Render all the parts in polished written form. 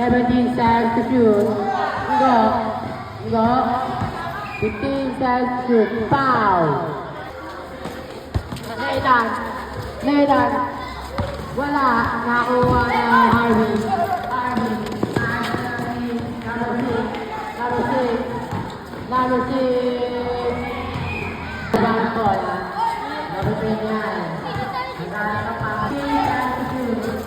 17 seconds to shoot. Go. Go. 15 seconds to shoot. Foul. Nathan. Nathan. Wala. Nakuha ng Harvey. Harvey. Number 6. Number 6. Number 10 yan. Nagkala ka pa. 15 seconds to shoot.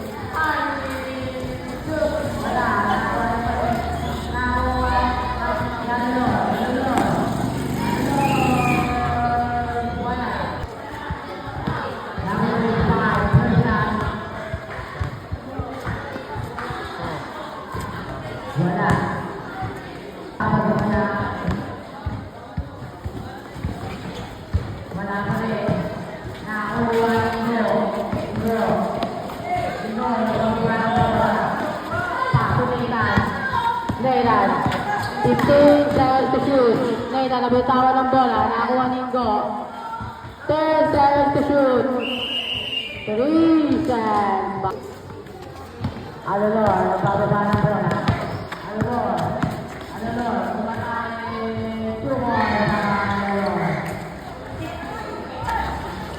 Nathan, 15 seconds to shoot. Nathan, nabitawan ng bola. Nakakuha ni Ingo. 10 seconds to shoot. 3 seconds. Alolor, nagbababa ng bola. Alolor. Alolor. Kumatay. 2 more. Alolor.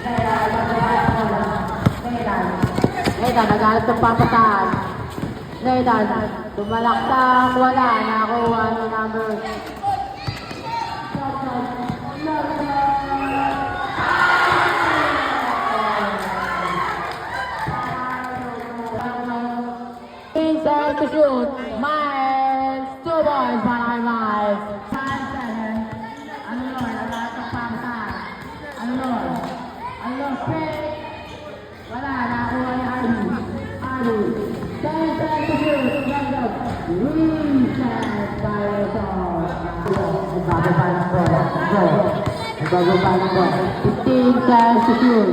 Nathan, nagbababa ng bola. Nathan. Nathan, naghanap ng papataan. Nathan, tumalaktak, wala, nakakuha ni number. Seconds to shoot. Miles, 2 points para kay Miles. 5 seconds. Ano Lord, naghanap ng papataan. Ano Lord? Ano Lord, fake. Wala, nakakuha ni Arby. Arby. 10 seconds to shoot. Reset by Paul. Nagbababa ng bola. Nagbababa ng bola. 15 seconds to shoot.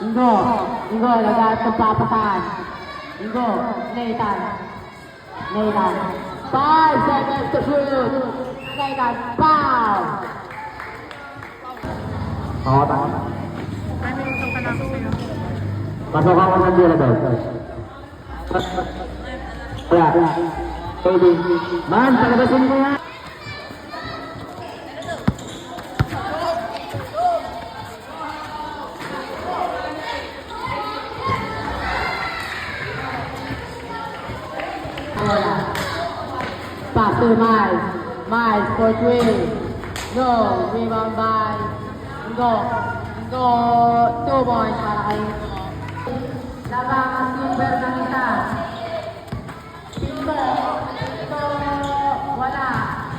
Ingo. Ingo, naghanap ng papataan. Ingo. Nathan. Nathan. 5 seconds to shoot. Nathan. Foul. Oo, tama. May minutong ka na ako sa'yo. Pasok ako ng dila daw. Wala. Pwede. Man, palabasin mo yan. Bola. Pass to Miles. Miles for 3. No. Rebound by Ingo. Ingo. 2 points para kay Ingo. Labang ang silver ng isa. Pinto. Pinto. Wala.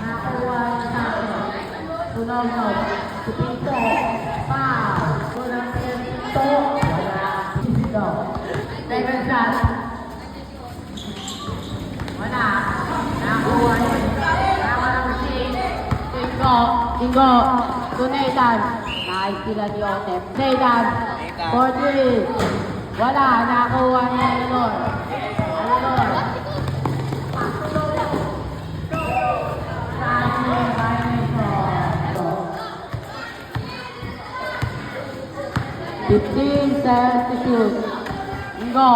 Nakuha ng sabi. Tunog. Si Pinto. Foul. Tunog si Pinto. Wala. Pinto. Second shot. Wala. Nakuha niya. Nakuha ng machine. Ingo. Ingo. To Nathan. Nice sila ni Otep. Nathan. 4-3. Wala. Nakuha niya ni Lord. Ano Lord? 15 seconds to shoot. Ingo.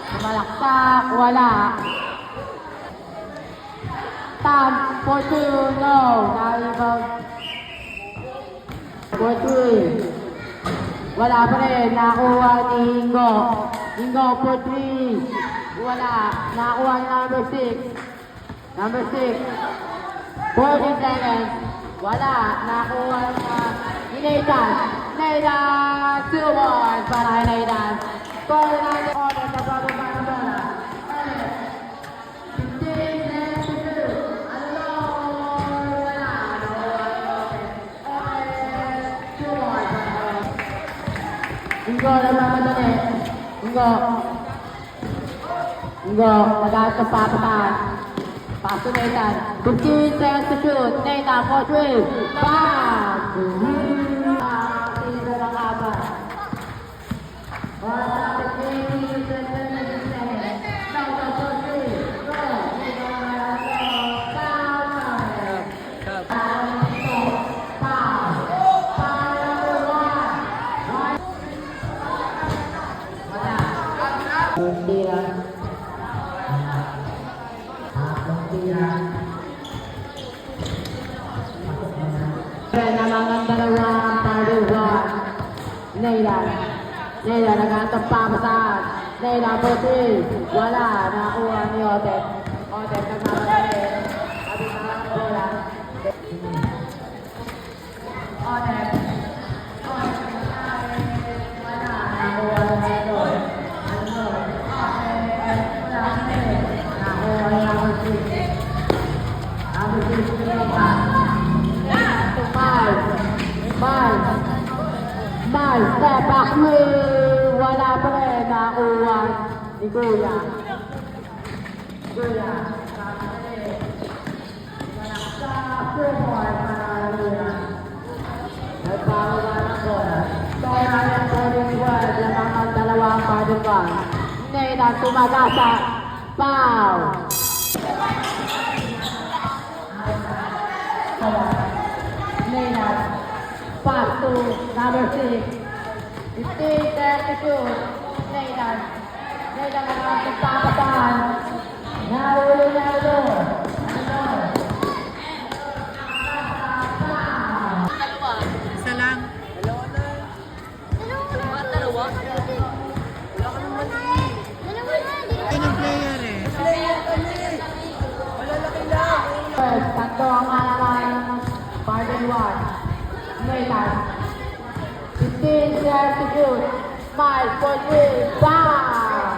Tumalaktak. Wala. Tan. 4-2. No. Na-rebound. 4-3. Wala pa rin. Nakuha ni Ingo. Ingo 4-3. Wala. Nakuha ni number 6. Number 6. 40 seconds. Wala. Nakuha ni Nathan. Nathan. 2 points para kay Nathan. Score na ni Order. Nagbababa ng bola. 15 seconds to shoot. Ano? Wala. Nakuha ni Order. Order. 2 points para kay Ingo, nagmamadali. Ingo. Ingo, naghahanap ng papataan. Pass to Nathan. 15 seconds to shoot. Nathan, 4-3. Pass! Sino lang kaba? Oras na 15 seconds. Now, 4-3. Go! Tira. Neylan. Neylan, nagantang papasahan. Neylan, number 3. Wala, nakuha ni Odet. Odet, nagmamadali. Sabi na lang bola. Odet. Wala, nakuha ni Odet. Nakuha ni number 6. Number 6, Mal, step back me. Wala pa rin. Nakuha ni Kuya. Kuya. Sa support para Kuya. Nagpawala ng bola. Kaya ang bowling world. Lamang ang dalawang padugan. Neylan tumagasa. Foul. Neylan. Pass to number 6. 15-32. Neylan. Neylan ang pagpapataan. Nahuli na ito. Isa lang. Yung player eh. First, tatlo ang alaman. Pardon 1. Neylan. 15-32. Miles for 3. Bang!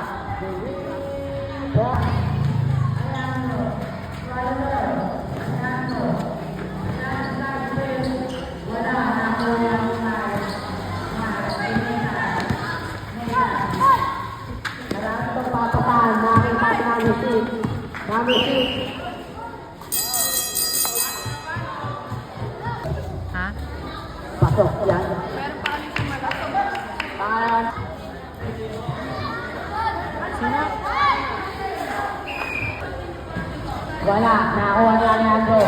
Number 6. Ha? Pasok yan. Pangalan. Sino? Wala. Nakakuha ni Alejandro.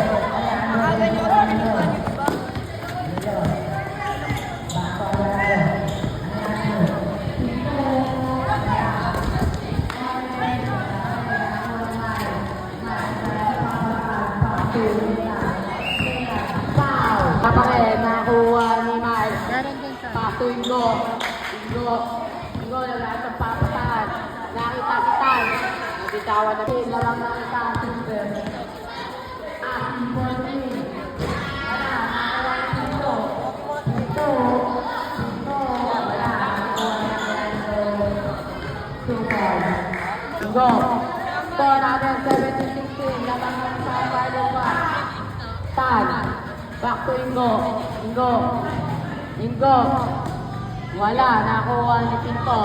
Kapag nakuha ni Miles. Meron din sa... Paso Ingo. Ingo na lahat ng papasahan. Nakita si Tan. Nabitawan na din. Lalang nakita ang Silver. Asking for me. Wala. Nakakuha ni Pinto. Wala. Nakakuha ni Super. Ingo. Score natin 17-16. Lalang nakita ang Barlow 1. Tan. Back to Ingo. Ingo. Wala. Nakuha ni Pinto.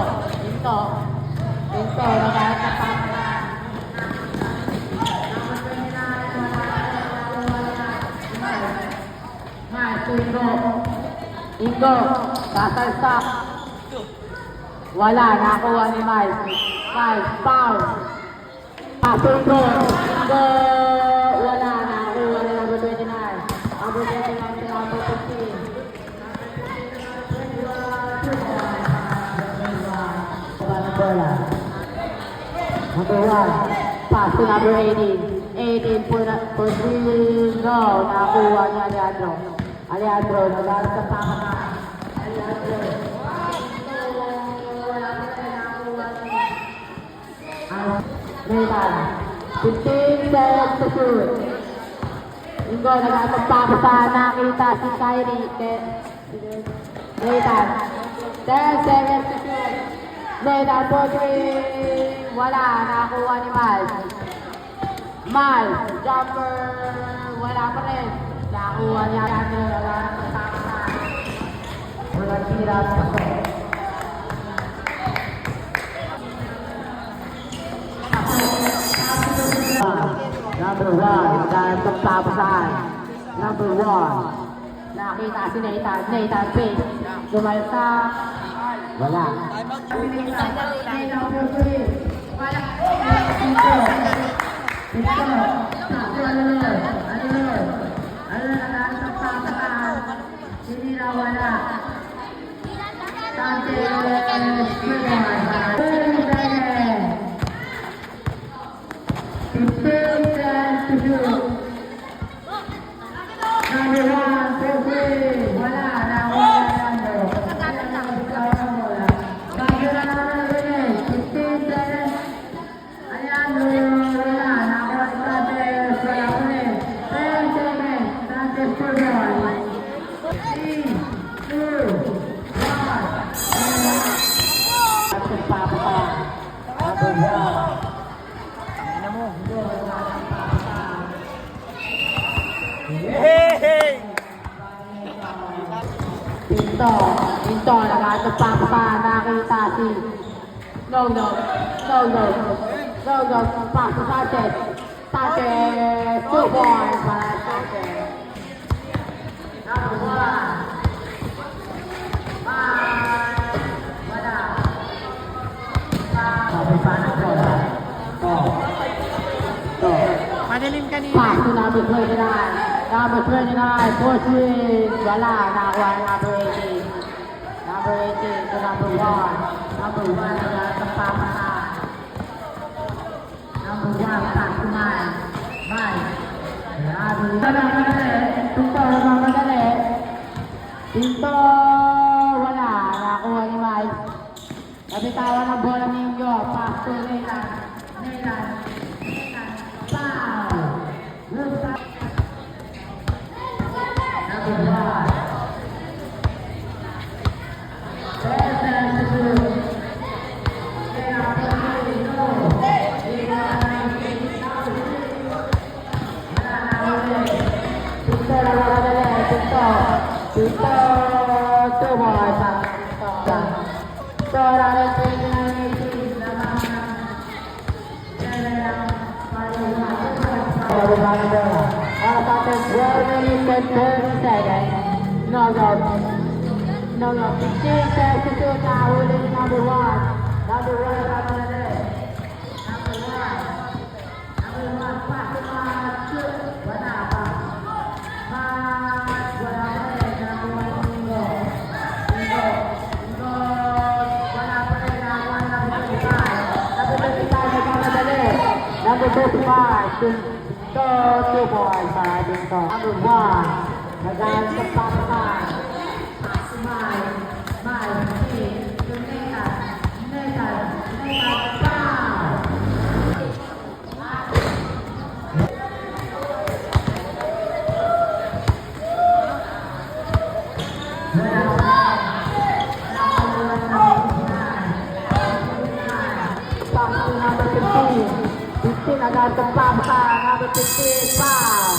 Nagkahat na pamalaan. Miles to Ingo. Sasalsak. Wala. Nakuha ni Miles. Foul. Back to Ingo. Wala. Nakuha ni number 29. Number 29 to number 15. Number 1. Pass to number 18. 18 for 3. No. Nakuha ni Alejandro. Nagharap sa pamataan. Alejandro. Neylan. 15 seconds to shoot. Ingo, nagpapasa, nakita si Kyrie. Neylan. 10 seconds to shoot. Neylan for 3. Wala, nakakuha ni Miles. Jumper. Wala pa rin. Nakakuha niya. Wala na magpapasa. Wala tira sa Number 1, dahil pagpapasahan. Number 1. Nakita si Nathan Page. Lumalta. Wala. Number 3. Wala. Ano na dahil pagpapasahan. Sinira wala. Number 1, wala na. Pinto, nag-atapa pa, nakita si No, pass to Sanchez. Sanchez, 2 points para Sanchez. Number 1. Wala. Okay, paano ko? Madaling kanina. Pass to number 29. Number 29, Porcelain. Wala, nakakuha ng number 18. Number 18 to number 1. Number 1, nag-atapa pa. Number 1, pass to Mike. Mike. Pinto, wala. Nakakuha ni Mike. Nabitawan ng bola ninyo. Pass to Nathan. Foul. Number 1. No, 15 substitute na huli ni number 1. Number 1 na natin. Number 1, pass to Matt. Shoot. Wala pa. Matt, wala pa rin. Nakakuha ni Mingo. Wala pa rin. Nakakuha ni number 25. Number 25, nagmamadali. Number 25, 2 points para dito. Number 1, nag-aaral sa papakan. Agad sa papa, number 15, foul.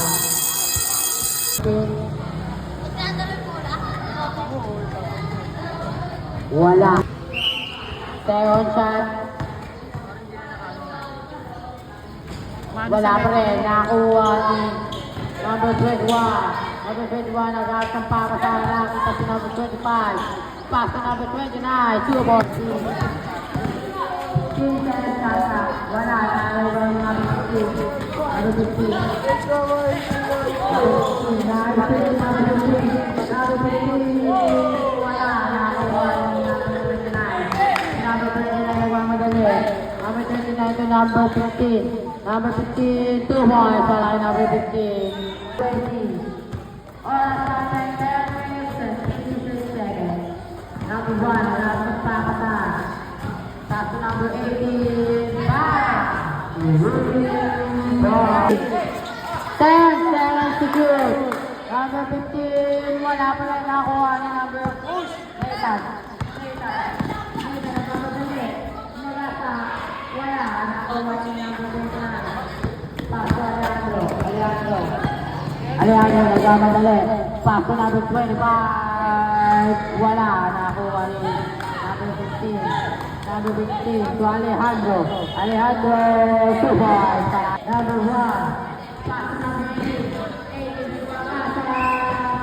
Wala. Second shot. Wala pa rin. Nakuha ni number 21. Number 21, agad sa papa sa nakita si number 25. Pass to number 29, 2 balls. Wala, nakakuha ni number 15. Number 15. Wala, nakakuha ni number 29. Number 29, nagmamadali. Number 29 to number 15. Number 15, 2 points para kay number 15. 20. Oras natin, 10 minutes and 56 seconds. Number 1, wala sa pakatan. Tapos number 18, 10 seconds to shoot. Number 15, wala pa rin nakuha ni number Nathan. Nagmamadali. Nagasa, wala. Nakuha ni number 29. Paso Alejandro, nagmamadali. Paso number 25. Wala. Nakuha ni number 15. Number 15 to Alejandro. Alejandro, 2 points. Number 1. Pass to number 18. 18 to Agasa.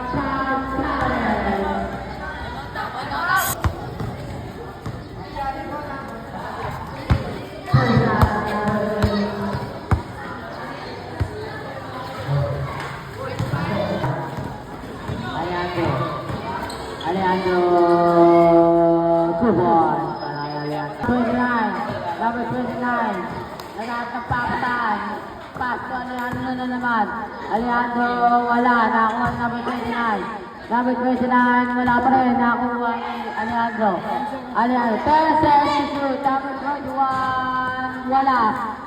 Charles Allen. Alejandro, 2 points. Number 29, nagkakapakatan. Pass to Alejandro na naman. Alejandro, wala. Nakakuha ni number 29. Number 29, wala pa rin. Nakakuha ni Alejandro. Alejandro, 10 seconds to shoot. Number 21, wala.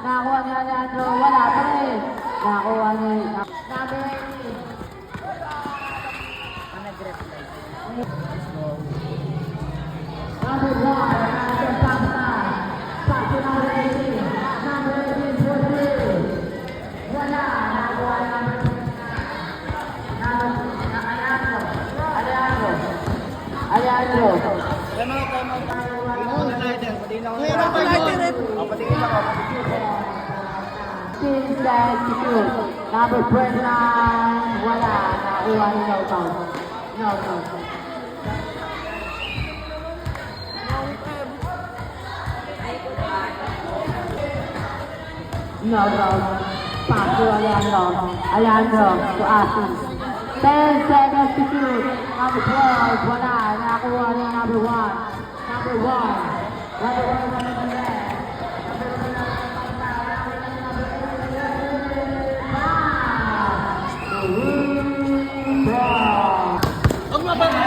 Nakakuha ni Alejandro, wala pa rin. Nakakuha ni number 18. Number 1, number Samsung. Pass to number 18. Number 18 for 3. Wala. Nakuha number 29. Alejandro. Team substitute. Number 29. Wala. Nakuha ni no count. No count. No count. Pass to Alejandro. Alejandro to Asin. 10 seconds to shoot. Number 12. Wala. Nakuha ni number 1. Number 1. Number 1 is on the left. Huwag mababa.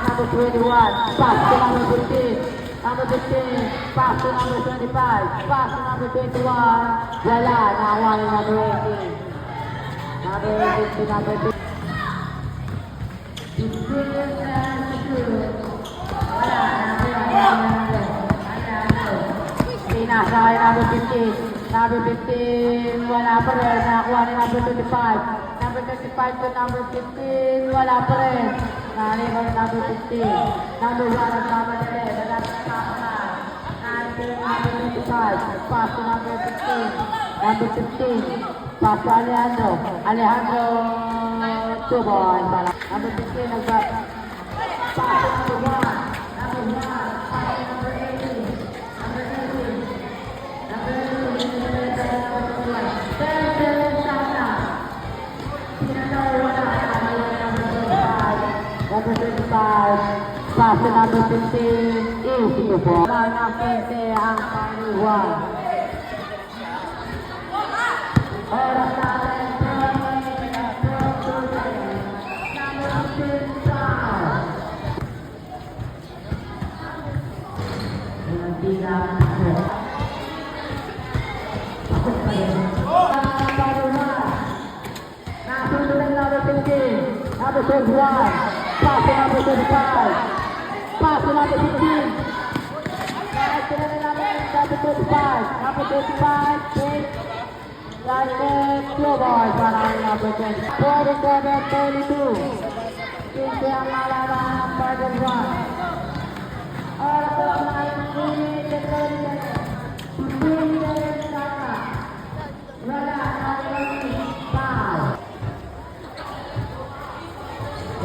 Number 21, pass to number 15. Number 15, pass to number 25. Pass to number 21. Wala, nakuha ni number 18. Number 18 to number 15. Pinasa kay number 15. Number 15, wala pa rin. Nakuha ni number 25. Number 25 to number 15, wala pa rin. Naliman ni number 15. Number 1 at number 11. Wala pa rin. Number 25. Pass to number 15. Number 15. Pass to Alejandro. Alejandro, 2 balls. Number 15, nagpa. Pass to number 1. Number 1. Pass to number 18. Number 18. Number 18. Number 25, pass to number 15, easy po. Now, 15 ang final one. Oras natin, number 15, foul. Hindi na ako. Ako pa rin. Final one. Nasunod ang number 15, number 21. Pass to number 25. Pass to number 15. Pass to number 25. Number 25. Take. That's it. Slow ball para ang number 20. 47-32. Hindi ang malaman ng Bargain 1. Oras ko lang na yung minute and 30 seconds. 15 seconds sana. Wala. Foul.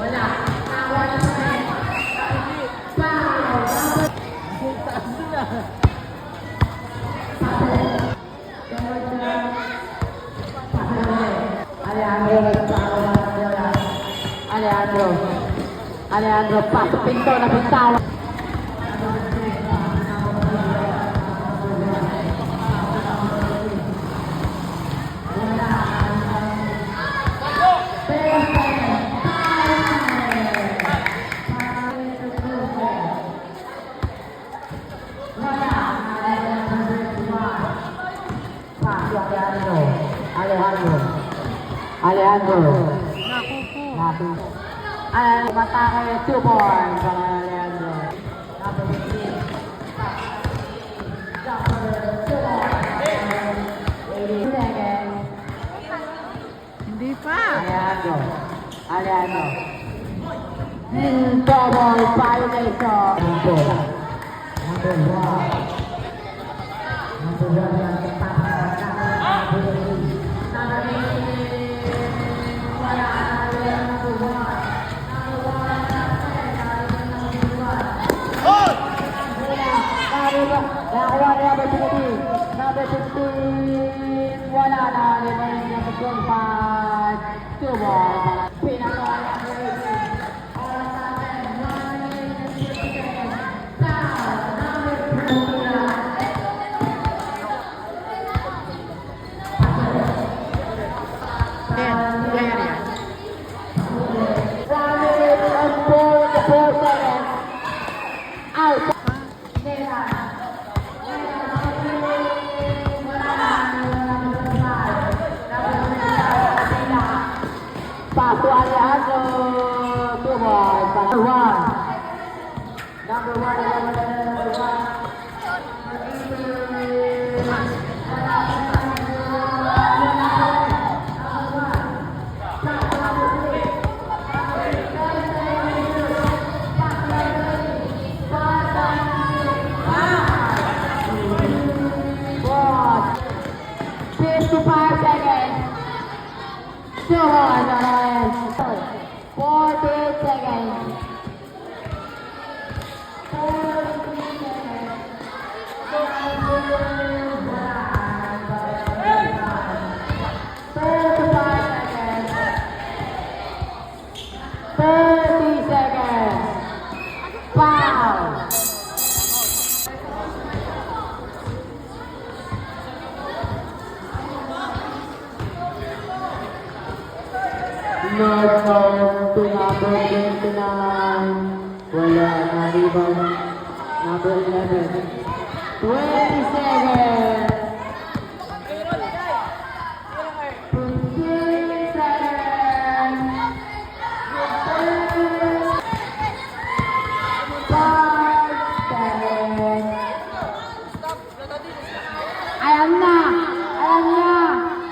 Wala. Alejandro, pasok pinto na pintawan. Alejandro. Naku. Matake 2 points para Alejandro. Number 15. Hindi pa. Alejandro. Double violation. Number 1. Number 1 ang number 15, wala na, naman yung number 25, 2 balls, pinakawa number 18, oras natin, 1 minute and 50 seconds, foul, number 29. Yan, yan. 1 minute and 44 seconds, outside. pass to Alejandro. 2 balls. Number 1. Number 1. Ball. 55 seconds. Still on the line. 40 seconds. 30 seconds. Foul. North to number 29. Wala na rebound. Number 11. 20 seconds. 15 seconds. 5 seconds. Ayan na! Ayan na!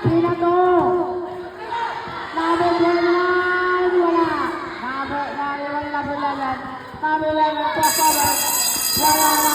Sino to? Number 29, wala. Number 11, number 11, plus 7. Wala na.